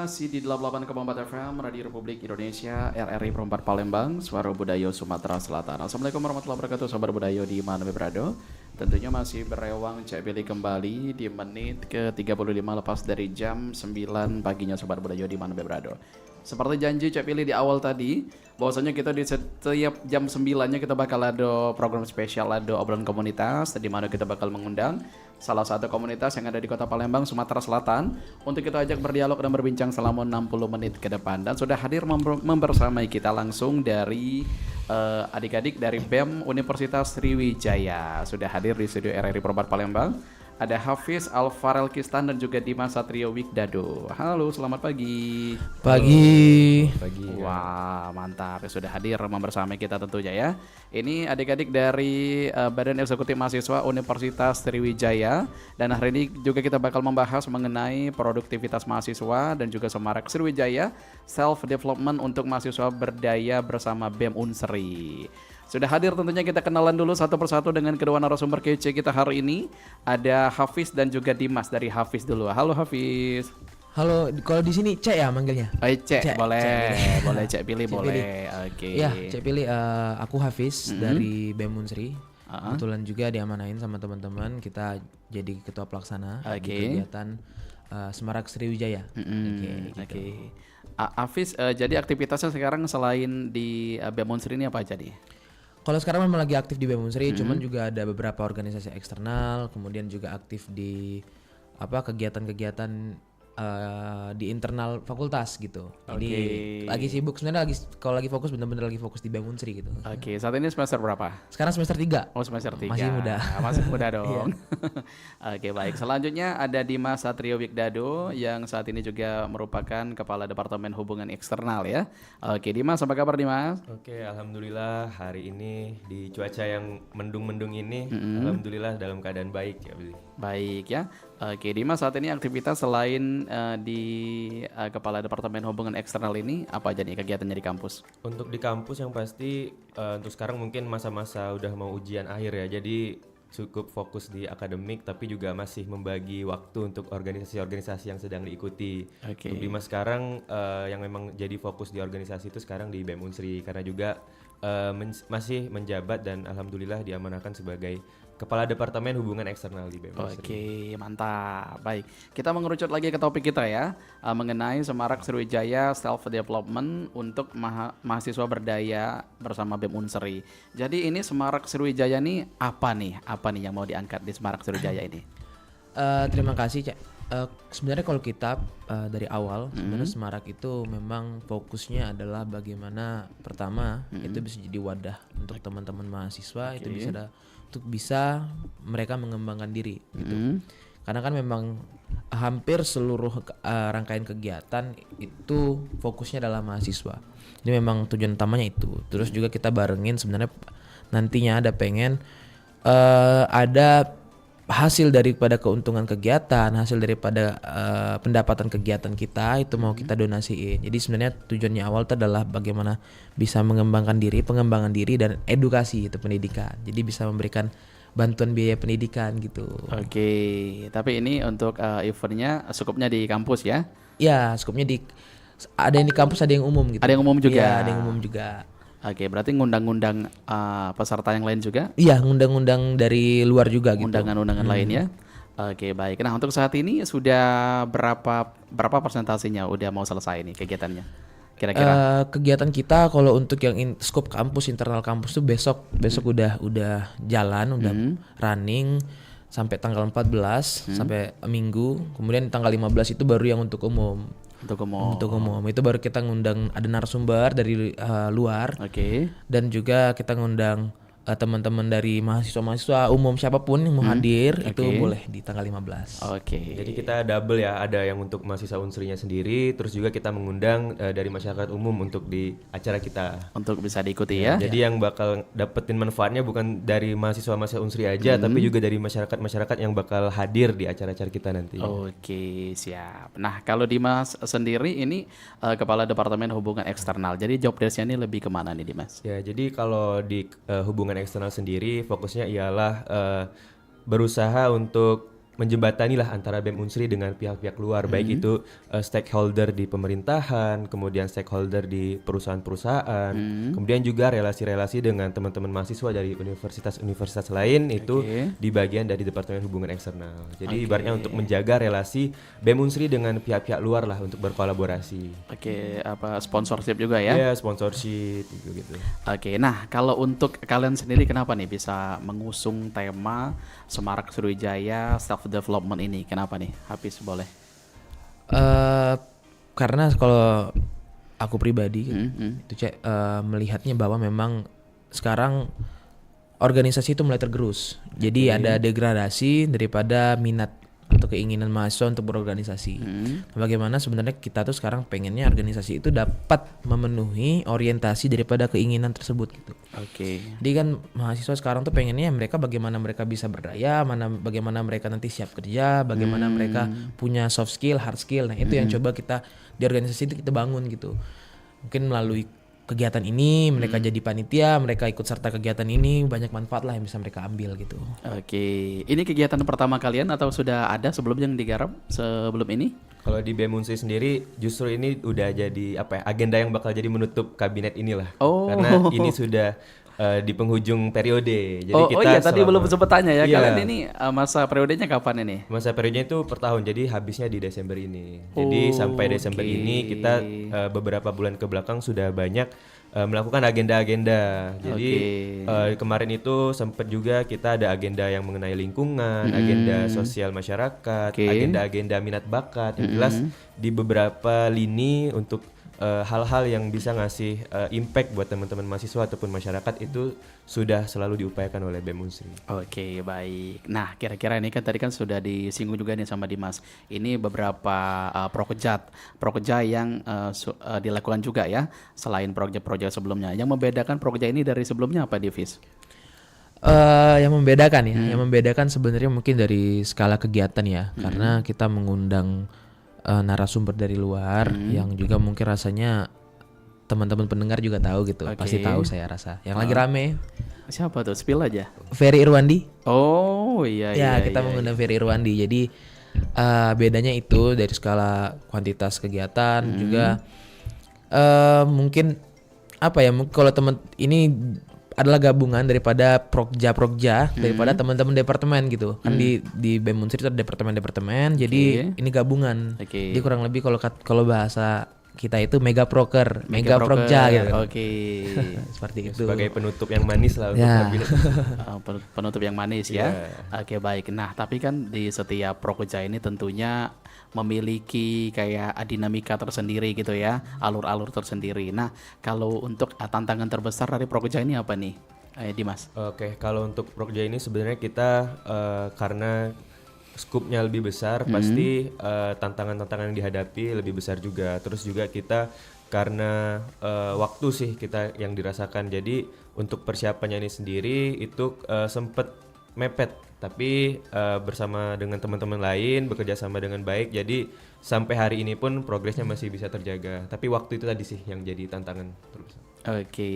Masih di 88,4 FM Radio Republik Indonesia RRI Perempat Palembang, Suara Budaya Sumatera Selatan. Assalamualaikum warahmatullahi wabarakatuh, Sobat Budaya di mana berada. Tentunya masih berewang Cek Pilih kembali di menit ke-35 lepas dari jam 9 paginya Sobat Budaya di mana berada. Seperti janji Cek Pilih di awal tadi, bahwasanya kita di setiap jam 9-nya kita bakal ada program spesial, ada obrolan komunitas, di mana kita bakal mengundang salah satu komunitas yang ada di Kota Palembang, Sumatera Selatan, untuk kita ajak berdialog dan berbincang selama 60 menit ke depan. Dan sudah hadir membersamai kita langsung dari adik-adik dari BEM Universitas Sriwijaya. Sudah hadir di studio RRI Perempat Palembang. Ada Hafiz Alfarel Kistan dan juga Dimas Satrio Wigdado. Halo, selamat pagi. Pagi. Wah, mantap. Sudah hadir membersamai kita tentunya ya. Ini adik-adik dari Badan Eksekutif Mahasiswa Universitas Sriwijaya. Dan hari ini juga kita bakal membahas mengenai produktivitas mahasiswa dan juga Semarak Sriwijaya Self Development untuk mahasiswa berdaya bersama BEM Unsri. Sudah hadir tentunya kita kenalan dulu satu persatu dengan kedua narasumber kece kita hari ini. Ada Hafiz dan juga Dimas. Dari Hafiz dulu. Halo Hafiz. Halo, kalau di sini Cek ya manggilnya? Cek, boleh. Cek. Boleh Cek Pilih, Cek boleh. Pilih. Oke. Ya, Cek Pilih. Aku Hafiz dari BEM Unsri. Kebetulan juga diamanain sama teman-teman kita jadi ketua pelaksana di kegiatan Semarak Sriwijaya. Oke. Hafiz, jadi aktivitasnya sekarang selain di BEM Unsri ini apa aja nih? Kalau sekarang memang lagi aktif di BEM Unsri, cuman juga ada beberapa organisasi eksternal, kemudian juga aktif di kegiatan-kegiatan di internal fakultas gitu. Jadi lagi sibuk sebenarnya, kalau lagi fokus benar-benar lagi fokus di BEM Unsri gitu. Oke, saat ini semester berapa? Sekarang semester 3. Oh, semester 3. Masih muda. Masih muda dong. Oke, baik. Selanjutnya ada Dimas Satrio Wigdado yang saat ini juga merupakan Kepala Departemen Hubungan Eksternal ya. Oke, Dimas, apa kabar Dimas? Oke, alhamdulillah hari ini di cuaca yang mendung-mendung ini, alhamdulillah dalam keadaan baik ya, Billy. Baik ya. Oke, Dimas saat ini aktivitas selain di Kepala Departemen Hubungan Eksternal ini apa aja nih kegiatannya di kampus? Untuk di kampus yang pasti untuk sekarang mungkin masa-masa udah mau ujian akhir ya, jadi cukup fokus di akademik tapi juga masih membagi waktu untuk organisasi-organisasi yang sedang diikuti. Untuk Dimas sekarang yang memang jadi fokus di organisasi itu sekarang di BEM Unsri karena juga masih menjabat dan alhamdulillah diamanahkan sebagai Kepala Departemen Hubungan Eksternal di BEM Unsri. Oke, mantap. Baik, kita mengerucut lagi ke topik kita ya, mengenai Semarak Sriwijaya Self Development untuk mahasiswa berdaya bersama BEM Unsri. Jadi ini Semarak Sriwijaya nih apa nih? Apa nih yang mau diangkat di Semarak Sriwijaya ini? Terima kasih, Cak. Sebenarnya kalau kita dari awal sebenarnya Semarak itu memang fokusnya adalah bagaimana pertama itu bisa jadi wadah untuk teman-teman mahasiswa itu bisa mereka mengembangkan diri gitu. Karena kan memang hampir seluruh rangkaian kegiatan itu fokusnya adalah mahasiswa. Jadi memang tujuan utamanya itu. Terus juga kita barengin sebenarnya nantinya ada pengen ada hasil daripada keuntungan kegiatan, hasil daripada pendapatan kegiatan kita itu mau kita donasiin. Jadi sebenarnya tujuannya awal itu adalah bagaimana bisa pengembangan diri dan edukasi itu pendidikan. Jadi bisa memberikan bantuan biaya pendidikan gitu. Oke, tapi ini untuk eventnya skupnya di kampus ya? Ya, skupnya ada yang di kampus, ada yang umum gitu. Ada yang umum juga. Iya, ada yang umum juga. Oke, berarti ngundang-ngundang peserta yang lain juga? Iya, ngundang-ngundang dari luar juga gitu. Undangan-undangan lain ya. Oke, baik. Nah, untuk saat ini sudah berapa persentasenya udah mau selesai nih kegiatannya? Kira-kira? Kegiatan kita kalau untuk yang scope kampus, internal kampus tuh besok udah jalan, udah running sampai tanggal 14 sampai Minggu. Kemudian tanggal 15 itu baru yang untuk umum. Untuk umum itu baru kita ngundang ada narasumber dari luar. Dan juga kita ngundang teman-teman dari mahasiswa umum siapapun yang mau hadir itu boleh di tanggal 15. Jadi kita double ya, ada yang untuk mahasiswa Unsrinya sendiri, terus juga kita mengundang dari masyarakat umum untuk di acara kita. Untuk bisa diikuti ya. Jadi yang bakal dapetin manfaatnya bukan dari mahasiswa Unsri aja, tapi juga dari masyarakat yang bakal hadir di acara-acara kita nanti. Oke, siap. Nah, kalau Dimas sendiri ini Kepala Departemen Hubungan Eksternal. Jadi job desk-nya ini lebih kemana nih Dimas? Ya, jadi kalau di hubungan eksternal sendiri fokusnya ialah berusaha untuk menjembatani lah antara BEM Unsri dengan pihak-pihak luar, baik itu stakeholder di pemerintahan, kemudian stakeholder di perusahaan-perusahaan, kemudian juga relasi-relasi dengan teman-teman mahasiswa dari universitas-universitas lain itu di bagian dari Departemen Hubungan Eksternal. Jadi ibaratnya untuk menjaga relasi BEM Unsri dengan pihak-pihak luar lah untuk berkolaborasi. Oke, apa sponsorship juga ya? Ya, sponsorship gitu. Oke, nah kalau untuk kalian sendiri kenapa nih bisa mengusung tema Semarak Sriwijaya Self Development ini? Kenapa nih? Hafiz boleh. Karena kalau aku pribadi itu melihatnya bahwa memang sekarang organisasi itu mulai tergerus. Jadi ada degradasi daripada minat atau keinginan mahasiswa untuk berorganisasi. Bagaimana sebenarnya kita tuh sekarang pengennya organisasi itu dapat memenuhi orientasi daripada keinginan tersebut gitu. Oke. Jadi kan mahasiswa sekarang tuh pengennya mereka bagaimana mereka bisa berdaya, bagaimana mereka nanti siap kerja, bagaimana mereka punya soft skill, hard skill. Nah itu yang coba kita di organisasi itu kita bangun gitu. Mungkin melalui kegiatan ini mereka jadi panitia, mereka ikut serta kegiatan ini, banyak manfaat lah yang bisa mereka ambil gitu. Oke, ini kegiatan pertama kalian atau sudah ada sebelumnya yang digarap sebelum ini? Kalau di BEM Unsri sendiri justru ini udah jadi agenda yang bakal jadi menutup kabinet inilah. Karena ini sudah di penghujung periode. Jadi kita tadi belum sempat tanya ya. Iya. Kalian ini masa periodenya kapan ini? Masa periodenya itu per tahun, jadi habisnya di Desember ini. Jadi sampai Desember ini kita beberapa bulan ke belakang sudah banyak melakukan agenda-agenda. Jadi kemarin itu sempat juga kita ada agenda yang mengenai lingkungan, agenda sosial masyarakat, agenda-agenda minat bakat. Yang jelas di beberapa lini untuk hal-hal yang bisa ngasih impact buat teman-teman mahasiswa ataupun masyarakat itu sudah selalu diupayakan oleh BEM Unsri. Oke, baik. Nah, kira-kira ini kan tadi kan sudah disinggung juga nih sama Dimas. Ini beberapa prokerja yang dilakukan juga ya, selain proyek-proyek sebelumnya. Yang membedakan prokerja ini dari sebelumnya apa, Divis? Yang membedakan sebenarnya mungkin dari skala kegiatan ya, karena kita mengundang narasumber dari luar yang juga mungkin rasanya teman-teman pendengar juga tahu gitu. Pasti tahu saya rasa. Yang lagi rame. Siapa tuh? Spill aja. Ferry Irwandi. Oh iya. Kita mengundang Ferry Irwandi. Jadi bedanya itu dari skala kuantitas kegiatan juga mungkin kalau teman ini adalah gabungan daripada prokja daripada teman-teman departemen gitu. Kan di BEM Unsri itu ada departemen-departemen. Jadi ini gabungan. Jadi kurang lebih kalau bahasa kita itu mega prokja gitu. Seperti itu. Sebagai penutup yang manis lah untuk kabinet. Penutup yang manis ya. Oke, baik. Nah, tapi kan di setiap prokja ini tentunya memiliki kayak dinamika tersendiri gitu ya, alur-alur tersendiri. Nah, kalau untuk tantangan terbesar dari Prokja ini apa nih, Dimas? Oke, kalau untuk Prokja ini sebenarnya kita karena skupnya lebih besar, pasti tantangan-tantangan yang dihadapi lebih besar juga. Terus juga kita karena waktu sih kita yang dirasakan. Jadi untuk persiapannya ini sendiri itu sempet mepet. Tapi bersama dengan teman-teman lain bekerja sama dengan baik, jadi sampai hari ini pun progresnya masih bisa terjaga. Tapi waktu itu tadi sih yang jadi tantangan terus. Oke.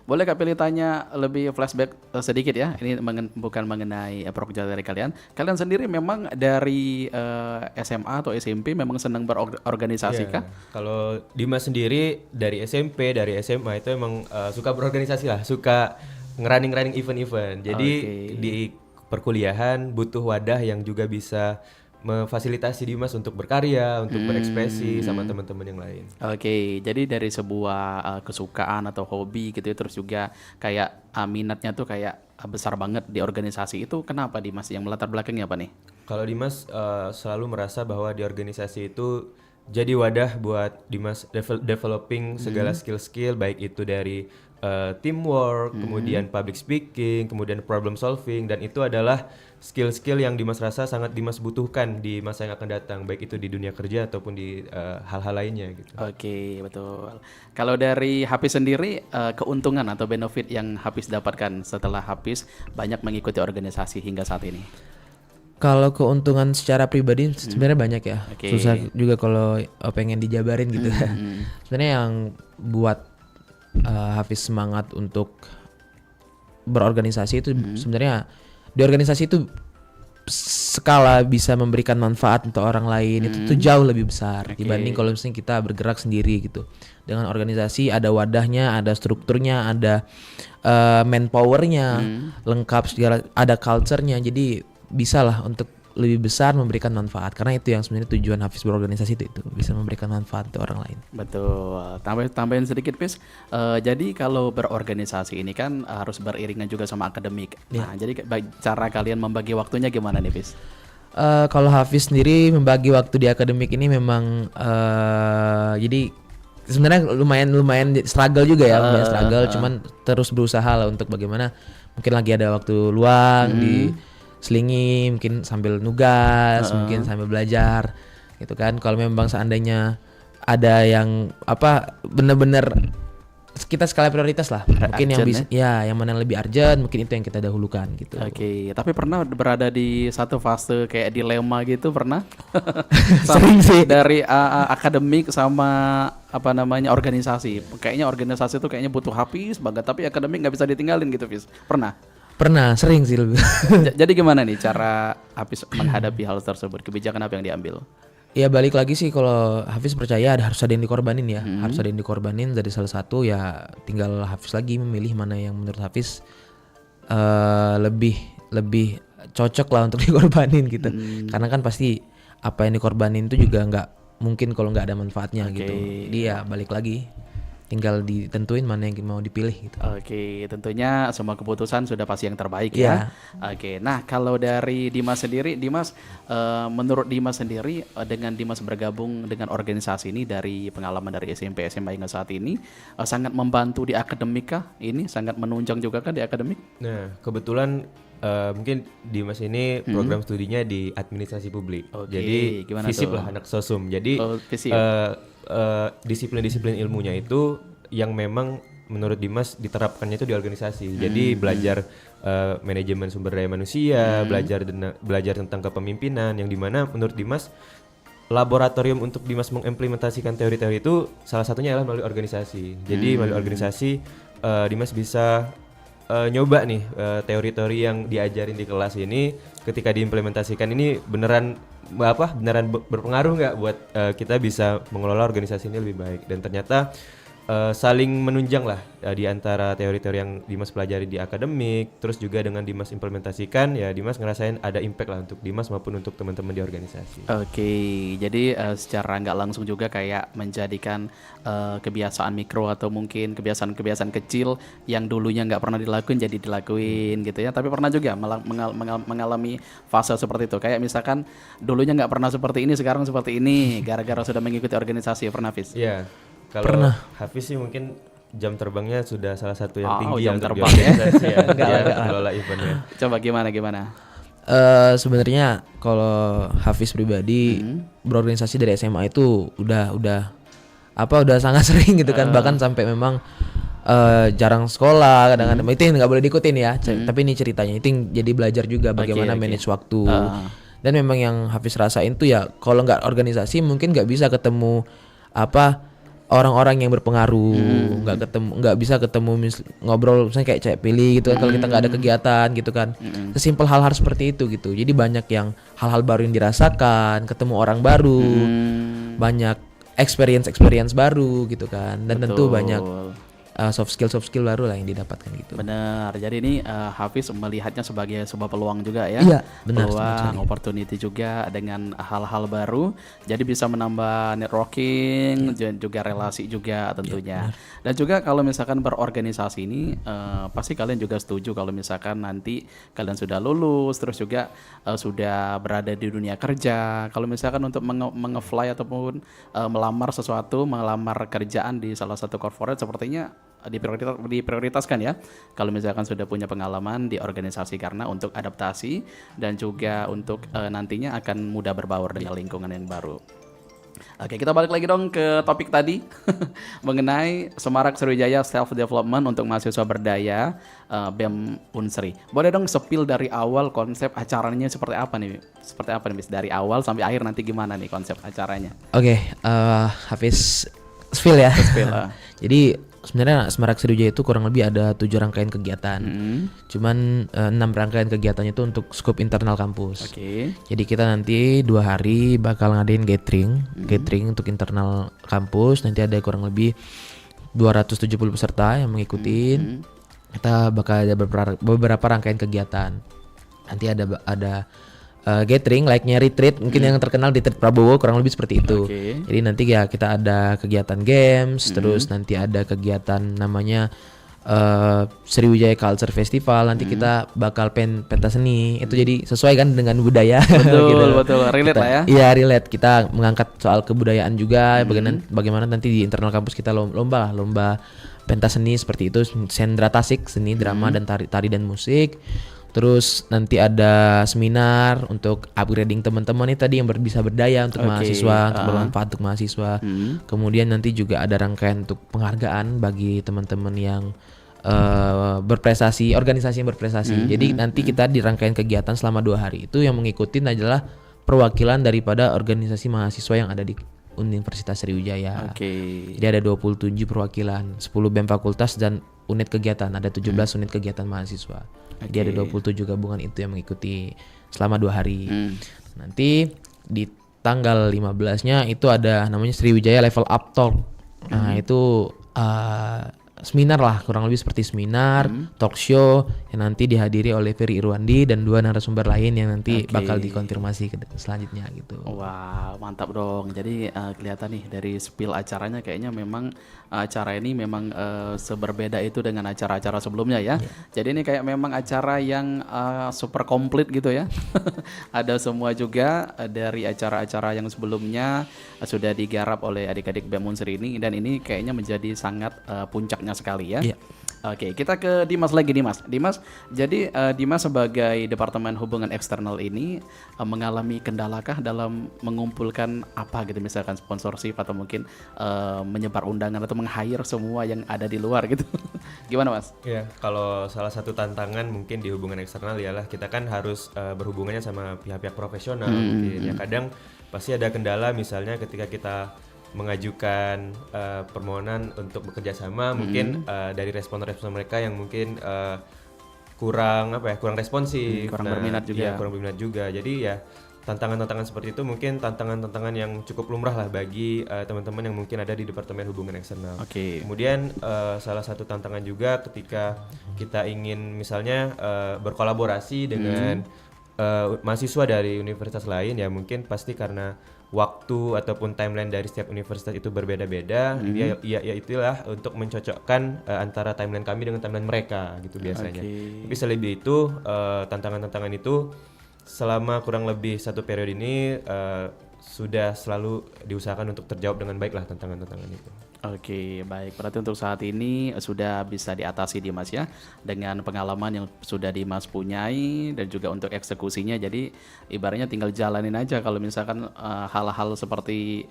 Boleh Kak Pilih tanya lebih flashback sedikit ya? Ini bukan mengenai Prokja dari kalian. Kalian sendiri memang dari SMA atau SMP memang senang berorganisasi kah? Kalau Dimas sendiri dari SMP, dari SMA itu emang suka berorganisasi lah, suka ngerunning event-event. Jadi di perkuliahan butuh wadah yang juga bisa memfasilitasi Dimas untuk berkarya, untuk berekspresi sama teman-teman yang lain. Oke, jadi dari sebuah kesukaan atau hobi gitu ya, terus juga kayak minatnya tuh kayak besar banget di organisasi itu, kenapa Dimas? Yang melatar belakangnya apa nih? Kalau Dimas selalu merasa bahwa di organisasi itu jadi wadah buat Dimas developing segala skill-skill, baik itu dari teamwork, kemudian public speaking, kemudian problem solving, dan itu adalah skill-skill yang Dimas rasa sangat Dimas butuhkan di masa yang akan datang, baik itu di dunia kerja ataupun di hal-hal lainnya gitu. Oke, betul. Kalau dari Hafiz sendiri, keuntungan atau benefit yang Hafiz dapatkan setelah Hafiz banyak mengikuti organisasi hingga saat ini? Kalau keuntungan secara pribadi sebenarnya banyak ya. Susah juga kalau pengen dijabarin gitu. Sebenarnya yang buat Hafiz semangat untuk berorganisasi itu sebenarnya di organisasi itu skala bisa memberikan manfaat untuk orang lain itu tuh jauh lebih besar dibanding kalau misalnya kita bergerak sendiri gitu. Dengan organisasi ada wadahnya, ada strukturnya, ada manpowernya, lengkap segala, ada culture-nya. Jadi bisa lah untuk lebih besar memberikan manfaat, karena itu yang sebenarnya tujuan Hafiz berorganisasi itu bisa memberikan manfaat untuk orang lain. Betul. Tambahin sedikit, Pis. Jadi kalau berorganisasi ini kan harus beriringan juga sama akademik. Nah, jadi cara kalian membagi waktunya gimana nih, Pis? Kalau Hafiz sendiri membagi waktu di akademik ini memang jadi sebenarnya lumayan struggle juga ya, lumayan struggle. Cuman terus berusaha lah untuk bagaimana mungkin lagi ada waktu luang di selingi, mungkin sambil nugas, mungkin sambil belajar gitu kan. Kalau memang seandainya ada yang bener-bener kita skala prioritas lah, mungkin yang bisa yang mana yang lebih urgent, mungkin itu yang kita dahulukan gitu. Oke, tapi pernah berada di satu fase kayak dilema gitu, pernah? Sering sih. Dari akademik sama organisasi. Kayaknya organisasi tuh kayaknya butuh Hafiz banget, tapi akademik nggak bisa ditinggalin gitu, Fis. Pernah, sering sih lebih. Jadi gimana nih cara Hafiz menghadapi hal tersebut? Kebijakan apa yang diambil? Ya balik lagi sih, kalau Hafiz percaya harus ada yang dikorbanin ya, harus ada yang dikorbanin dari salah satu, ya tinggal Hafiz lagi memilih mana yang menurut Hafiz lebih cocok lah untuk dikorbanin gitu. Karena kan pasti apa yang dikorbanin itu juga nggak mungkin kalau nggak ada manfaatnya gitu. Jadi ya balik lagi, tinggal ditentuin mana yang mau dipilih gitu. Oke, tentunya semua keputusan sudah pasti yang terbaik ya. Oke, nah kalau dari Dimas sendiri, Dimas, menurut Dimas sendiri dengan Dimas bergabung dengan organisasi ini dari pengalaman dari SMP, SMA hingga saat ini, sangat membantu di akademik kah? Ini sangat menunjang juga kan di akademik? Nah, kebetulan mungkin Dimas ini program studinya di administrasi publik. Jadi FISIP lah, anak sosum. Jadi disiplin-disiplin ilmunya itu yang memang menurut Dimas diterapkannya itu di organisasi. Jadi belajar manajemen sumber daya manusia, belajar tentang kepemimpinan, yang dimana menurut Dimas laboratorium untuk Dimas mengimplementasikan teori-teori itu salah satunya adalah melalui organisasi. Jadi melalui organisasi Dimas bisa nyoba nih teori-teori yang diajarin di kelas ini, ketika diimplementasikan ini beneran berpengaruh nggak buat kita bisa mengelola organisasi ini lebih baik. Dan ternyata saling menunjang lah di antara teori-teori yang Dimas pelajari di akademik, terus juga dengan Dimas implementasikan, ya Dimas ngerasain ada impact lah untuk Dimas maupun untuk teman-teman di organisasi. Oke, jadi secara nggak langsung juga kayak menjadikan kebiasaan mikro atau mungkin kebiasaan-kebiasaan kecil yang dulunya nggak pernah dilakuin jadi dilakuin gitu ya. Tapi pernah juga mengalami fase seperti itu. Kayak misalkan dulunya nggak pernah seperti ini, sekarang seperti ini gara-gara sudah mengikuti organisasi. Pernah, Fis? Iya. Kalau Hafiz sih mungkin jam terbangnya sudah salah satu yang tinggi jam untuk terbang organisasi ya. Kelola eventnya. Coba gimana? Sebenarnya kalau Hafiz pribadi berorganisasi dari SMA itu udah sangat sering gitu kan, bahkan sampai memang jarang sekolah kadang-kadang. Itu yang nggak boleh diikutin ya. Tapi ini ceritanya itu yang jadi belajar juga bagaimana manage waktu. Dan memang yang Hafiz rasain tuh ya, kalau nggak organisasi mungkin nggak bisa ketemu orang-orang yang berpengaruh, nggak bisa ketemu ngobrol misalnya kayak cek pilih gitu kan, kalau kita nggak ada kegiatan gitu kan. Sesimpel hal-hal seperti itu gitu. Jadi banyak yang hal-hal baru yang dirasakan, ketemu orang baru, banyak experience baru gitu kan. Dan tentu banyak soft skill baru lah yang didapatkan gitu. Benar. Jadi ini Hafiz melihatnya sebagai sebuah peluang juga ya. Iya, benar. Peluang, opportunity juga dengan hal-hal baru. Jadi bisa menambah networking, juga relasi juga tentunya. Dan juga kalau misalkan berorganisasi ini pasti kalian juga setuju kalau misalkan nanti kalian sudah lulus, terus juga sudah berada di dunia kerja. Kalau misalkan untuk menge-fly ataupun melamar kerjaan di salah satu corporate, sepertinya diprioritaskan ya kalau misalkan sudah punya pengalaman di organisasi, karena untuk adaptasi dan juga untuk nantinya akan mudah berbaur dengan lingkungan yang baru. Oke, kita balik lagi dong ke topik tadi mengenai Semarak Sriwijaya Self Development untuk mahasiswa berdaya BEM Unsri. Boleh dong spill dari awal konsep acaranya seperti apa nih Bis? Dari awal sampai akhir nanti gimana nih konsep acaranya? Oke, Hafiz spill ya. Spill. Jadi sebenarnya Semarak Sriwijaya itu kurang lebih ada 7 rangkaian kegiatan. Cuman 6 rangkaian kegiatannya itu untuk skup internal kampus. Oke. Jadi kita nanti 2 hari bakal ngadain gathering untuk internal kampus. Nanti ada kurang lebih 270 peserta yang mengikuti. Kita bakal ada beberapa rangkaian kegiatan. Nanti ada gathering like-nya retreat, mungkin yang terkenal di Retreat Prabowo kurang lebih seperti itu. Jadi nanti ya kita ada kegiatan games, terus nanti ada kegiatan namanya Sriwijaya Culture Festival. Nanti kita bakal pentas seni. Itu jadi sesuai kan dengan budaya. Betul, gitu. betul. Relate lah ya. Iya, relate. Kita mengangkat soal kebudayaan juga. Bagaimana nanti di internal kampus kita lomba pentas seni seperti itu, sendra tasik, seni, drama dan tari dan musik. Terus nanti ada seminar untuk upgrading teman-teman ini tadi yang bisa berdaya untuk mahasiswa, untuk bermanfaat untuk mahasiswa. Kemudian nanti juga ada rangkaian untuk penghargaan bagi teman-teman yang berprestasi, organisasi yang berprestasi. Jadi nanti kita di rangkaian kegiatan selama 2 hari itu yang mengikuti adalah perwakilan daripada organisasi mahasiswa yang ada di Universitas Sriwijaya. Jadi ada 27 perwakilan, 10 BEM fakultas dan unit kegiatan, ada 17 unit kegiatan mahasiswa. Jadi ada 27 gabungan itu yang mengikuti selama 2 hari. Nanti di tanggal 15-nya itu ada namanya Sriwijaya Level Up Talk. Nah, itu seminar lah, kurang lebih seperti seminar, talk show yang nanti dihadiri oleh Ferry Irwandi dan 2 narasumber lain yang nanti bakal dikonfirmasi selanjutnya gitu. Wah, mantap dong. Jadi kelihatan nih dari spill acaranya kayaknya memang acara ini memang seberbeda itu dengan acara-acara sebelumnya ya. Jadi ini kayak memang acara yang super komplit gitu ya. Ada semua juga dari acara-acara yang sebelumnya sudah digarap oleh adik-adik BEM Unsri ini, dan ini kayaknya menjadi sangat puncaknya sekali ya. Oke, kita ke Dimas lagi. Dimas, jadi Dimas sebagai Departemen Hubungan Eksternal ini mengalami kendalakah dalam mengumpulkan apa gitu, misalkan sponsorship atau mungkin menyebar undangan atau meng-hire semua yang ada di luar gitu. Gimana Mas? Ya, kalau salah satu tantangan mungkin di hubungan eksternal ialah kita kan harus berhubungannya sama pihak-pihak profesional mungkin. Ya kadang pasti ada kendala, misalnya ketika kita mengajukan permohonan untuk bekerja sama, mungkin dari respon-respon mereka yang mungkin kurang responsif, kurang berminat juga. Ya, kurang berminat juga. Jadi ya tantangan-tantangan seperti itu mungkin tantangan-tantangan yang cukup lumrah lah bagi teman-teman yang mungkin ada di Departemen Hubungan Eksternal. Kemudian salah satu tantangan juga ketika kita ingin misalnya berkolaborasi dengan mahasiswa dari universitas lain, ya mungkin pasti karena waktu ataupun timeline dari setiap universitas itu berbeda-beda. Ya itulah untuk mencocokkan antara timeline kami dengan timeline mereka gitu biasanya. Tapi selebih itu tantangan-tantangan itu selama kurang lebih 1 periode ini sudah selalu diusahakan untuk terjawab dengan baik lah tantangan-tantangan itu. Oke, baik. Berarti untuk saat ini sudah bisa diatasi Dimas ya, dengan pengalaman yang sudah Dimas punyai dan juga untuk eksekusinya. Jadi ibaratnya tinggal jalanin aja. Kalau misalkan hal-hal seperti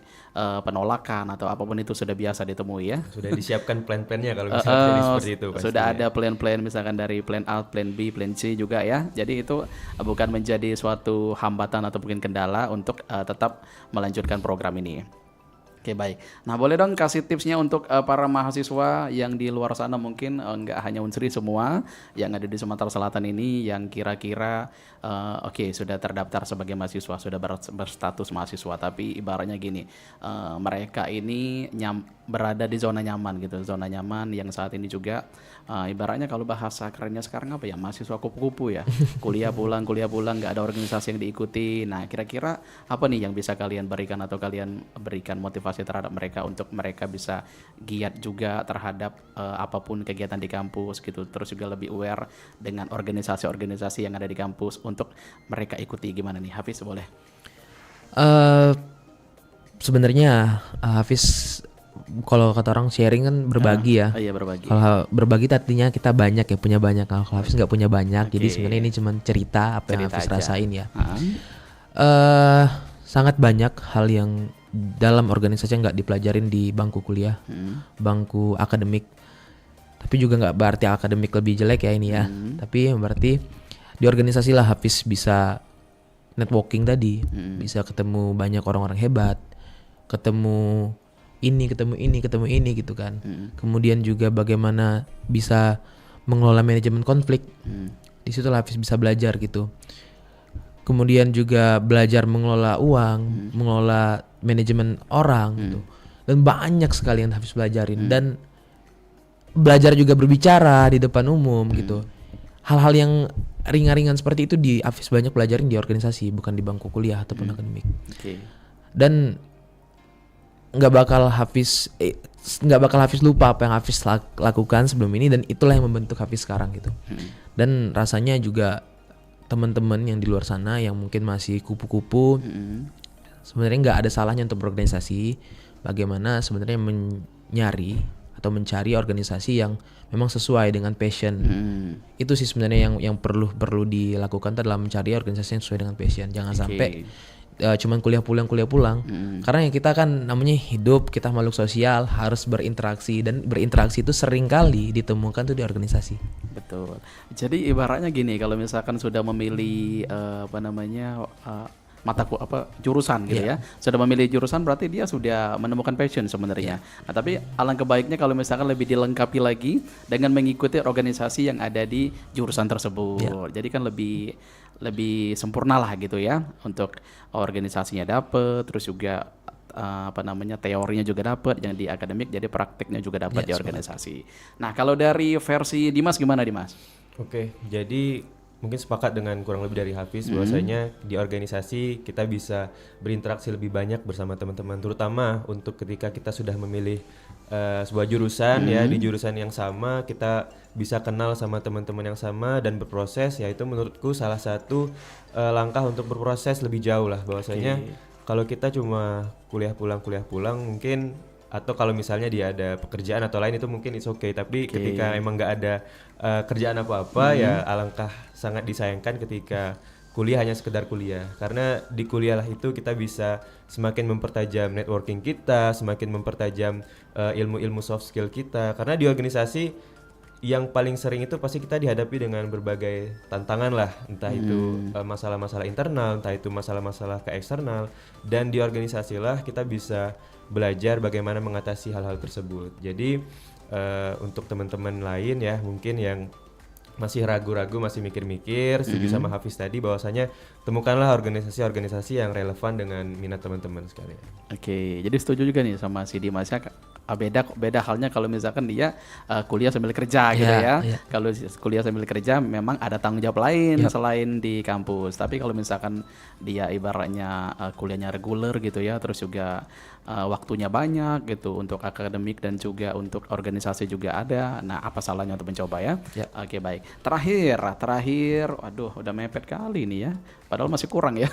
penolakan atau apapun itu sudah biasa ditemui ya. Sudah disiapkan plan-plannya kalau misalnya jadi seperti itu. Sudah ada plan-plan, misalkan dari plan A, plan B, plan C juga ya. Jadi itu bukan menjadi suatu hambatan atau mungkin kendala untuk tetap melanjutkan program ini. Oke, baik. Nah, boleh dong kasih tipsnya untuk para mahasiswa yang di luar sana, mungkin nggak hanya Unsri, semua yang ada di Sumatera Selatan ini yang kira-kira sudah terdaftar sebagai mahasiswa, sudah berstatus mahasiswa, tapi ibaratnya gini, mereka ini berada di zona nyaman gitu, zona nyaman yang saat ini juga ibaratnya kalau bahasa kerennya sekarang apa ya, mahasiswa kupu-kupu ya, kuliah pulang nggak ada organisasi yang diikuti. Nah, kira-kira apa nih yang bisa kalian berikan atau kalian berikan motivasi terhadap mereka untuk mereka bisa giat juga terhadap apapun kegiatan di kampus gitu, terus juga lebih aware dengan organisasi-organisasi yang ada di kampus untuk mereka ikuti. Gimana nih Hafiz, boleh? Sebenarnya Hafiz, kalau kata orang sharing kan berbagi ya. Iya, berbagi. Kalau berbagi artinya kita banyak ya, punya banyak. Kalau Hafiz nggak punya banyak, jadi sebenarnya ini cuma cerita apa yang Hafiz rasain ya. Sangat banyak hal yang dalam organisasi nggak dipelajarin di bangku kuliah, bangku akademik. Tapi juga nggak berarti akademik lebih jelek ya ini ya. Tapi berarti di organisasi lah Hafiz bisa networking tadi, bisa ketemu banyak orang-orang hebat, ketemu ketemu ini gitu kan. Kemudian juga bagaimana bisa mengelola manajemen konflik. Di situ Hafiz bisa belajar gitu. Kemudian juga belajar mengelola uang, mengelola manajemen orang gitu. Dan banyak sekali yang Hafiz pelajarin dan belajar juga berbicara di depan umum gitu. Hal-hal yang ringan-ringan seperti itu di Hafiz banyak pelajarin di organisasi, bukan di bangku kuliah ataupun akademik. Dan nggak bakal Hafiz lupa apa yang Hafiz lakukan sebelum ini, dan itulah yang membentuk Hafiz sekarang gitu. Dan rasanya juga teman-teman yang di luar sana yang mungkin masih kupu-kupu, sebenarnya nggak ada salahnya untuk berorganisasi. Bagaimana sebenarnya mencari organisasi yang memang sesuai dengan passion. Itu sih sebenarnya yang perlu dilakukan adalah mencari organisasi yang sesuai dengan passion. Jangan sampai cuman kuliah pulang. Karena yang kita kan namanya hidup, kita makhluk sosial, harus berinteraksi, dan berinteraksi itu sering kali ditemukan tuh di organisasi. Betul. Jadi ibaratnya gini, kalau misalkan sudah memilih jurusan gitu ya. Sudah memilih jurusan berarti dia sudah menemukan passion sebenarnya. Nah, tapi alangkah baiknya kalau misalkan lebih dilengkapi lagi dengan mengikuti organisasi yang ada di jurusan tersebut. Jadi kan lebih sempurna lah gitu ya, untuk organisasinya dapet, terus juga teorinya juga dapat yang di akademik, jadi praktiknya juga dapat di organisasi. Nah, kalau dari versi Dimas gimana, Dimas? Oke, jadi mungkin sepakat dengan kurang lebih dari Hafiz bahwasanya di organisasi kita bisa berinteraksi lebih banyak bersama teman-teman, terutama untuk ketika kita sudah memilih sebuah jurusan ya, di jurusan yang sama kita bisa kenal sama teman-teman yang sama dan berproses, yaitu menurutku salah satu langkah untuk berproses lebih jauh lah. Bahwasanya kalau kita cuma kuliah pulang mungkin, atau kalau misalnya dia ada pekerjaan atau lain itu mungkin it's okay, tapi ketika emang nggak ada kerjaan apa-apa ya alangkah sangat disayangkan ketika kuliah hanya sekedar kuliah. Karena di kuliah lah itu kita bisa semakin mempertajam networking kita, semakin mempertajam ilmu-ilmu soft skill kita. Karena di organisasi yang paling sering itu pasti kita dihadapi dengan berbagai tantangan lah, entah itu masalah-masalah internal, entah itu masalah-masalah ke eksternal, dan di organisasi lah kita bisa belajar bagaimana mengatasi hal-hal tersebut. Jadi untuk teman-teman lain ya mungkin yang masih ragu-ragu, masih mikir-mikir, setuju sama Hafiz tadi bahwasanya temukanlah organisasi-organisasi yang relevan dengan minat teman-teman sekalian. Oke, jadi setuju juga nih sama si Dimas ya. Beda halnya kalau misalkan dia kuliah sambil kerja gitu ya. Kalau kuliah sambil kerja memang ada tanggung jawab lain selain di kampus. Tapi kalau misalkan dia ibaratnya kuliahnya reguler gitu ya, terus juga waktunya banyak gitu untuk akademik dan juga untuk organisasi juga ada. Nah, apa salahnya untuk mencoba ya? Oke, baik. Terakhir, waduh udah mepet kali ini ya. Padahal masih kurang ya.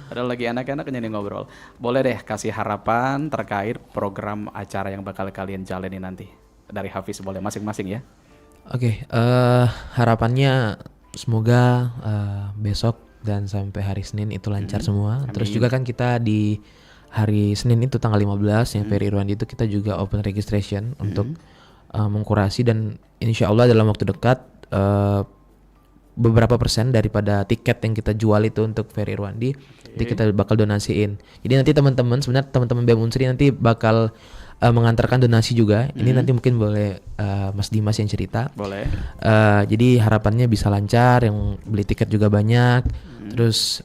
Padahal lagi enak-enaknya nih ngobrol. Boleh deh kasih harapan terkait program acara yang bakal kalian jalani nanti. Dari Hafiz boleh masing-masing ya. Oke, harapannya semoga besok dan sampai hari Senin itu lancar semua. Amin. Terus juga kan kita di hari Senin itu tanggal 15 yang Ferry Irwandi itu kita juga open registration untuk mengkurasi, dan insya Allah dalam waktu dekat beberapa persen daripada tiket yang kita jual itu untuk Ferry Irwandi itu kita bakal donasiin. Jadi nanti teman-teman BEM Unsri nanti bakal mengantarkan donasi juga. Ini nanti mungkin boleh Mas Dimas yang cerita. Boleh. Jadi harapannya bisa lancar, yang beli tiket juga banyak. Terus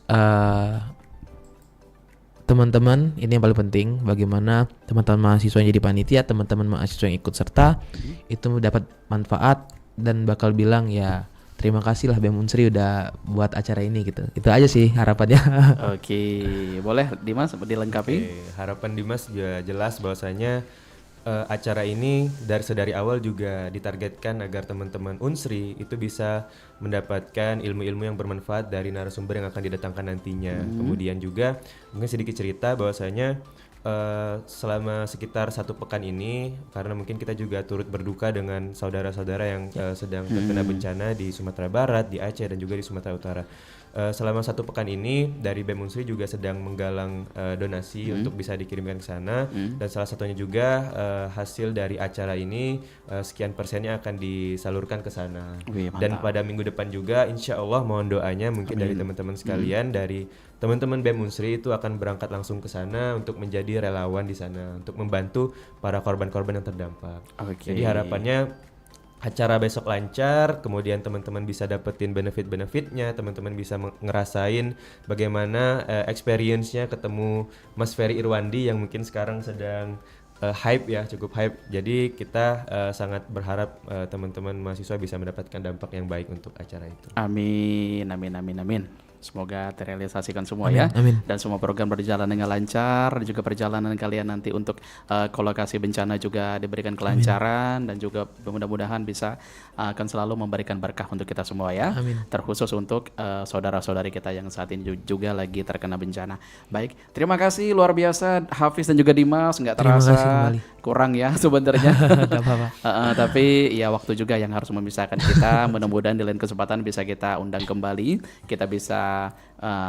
teman-teman, ini yang paling penting, bagaimana teman-teman mahasiswa yang jadi panitia, teman-teman mahasiswa yang ikut serta itu dapat manfaat dan bakal bilang ya terima kasih lah BEM Unsri udah buat acara ini gitu. Itu aja sih harapannya. Oke, boleh Dimas dilengkapi? Harapan Dimas juga jelas bahwasanya acara ini dari awal juga ditargetkan agar teman-teman Unsri itu bisa mendapatkan ilmu-ilmu yang bermanfaat dari narasumber yang akan didatangkan nantinya. Kemudian juga mungkin sedikit cerita bahwasanya selama sekitar 1 pekan ini, karena mungkin kita juga turut berduka dengan saudara-saudara yang sedang terkena bencana di Sumatera Barat, di Aceh dan juga di Sumatera Utara. selama 1 pekan ini dari BEM Unsri juga sedang menggalang donasi untuk bisa dikirimkan ke sana, dan salah satunya juga hasil dari acara ini sekian persennya akan disalurkan ke sana. Wih, Dan mantap. pada minggu depan juga insya Allah mohon doanya mungkin dari teman-teman sekalian, dari teman-teman BEM Unsri itu akan berangkat langsung ke sana untuk menjadi relawan di sana untuk membantu para korban-korban yang terdampak. Oke. Jadi harapannya acara besok lancar, kemudian teman-teman bisa dapetin benefit-benefitnya, teman-teman bisa ngerasain bagaimana experience-nya ketemu Mas Ferry Irwandi yang mungkin sekarang sedang hype ya, cukup hype. Jadi kita sangat berharap teman-teman mahasiswa bisa mendapatkan dampak yang baik untuk acara itu. Amin, amin, amin, amin. Semoga terrealisasikan semua Amin, ya. amin. Dan semua program berjalan dengan lancar. Dan juga perjalanan kalian nanti untuk ke lokasi bencana juga diberikan kelancaran. Dan juga mudah-mudahan bisa akan selalu memberikan berkah untuk kita semua ya. Amin. Terkhusus untuk saudara-saudari kita yang saat ini juga lagi terkena bencana. Baik, terima kasih luar biasa Hafiz dan juga Dimas. Nggak Terima terasa kasih kembali. kurang ya sebenarnya. Gak apa-apa. Tapi ya waktu juga yang harus memisahkan kita. Mudah-mudahan di lain kesempatan bisa kita undang kembali, kita bisa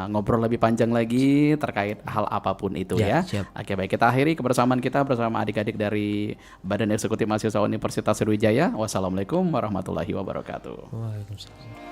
ngobrol lebih panjang lagi terkait hal apapun itu ya. Siap. Oke, baik, kita akhiri kebersamaan kita bersama adik-adik dari Badan Eksekutif Mahasiswa Universitas Sriwijaya. Wassalamualaikum warahmatullahi wabarakatuh. Waalaikumsalam.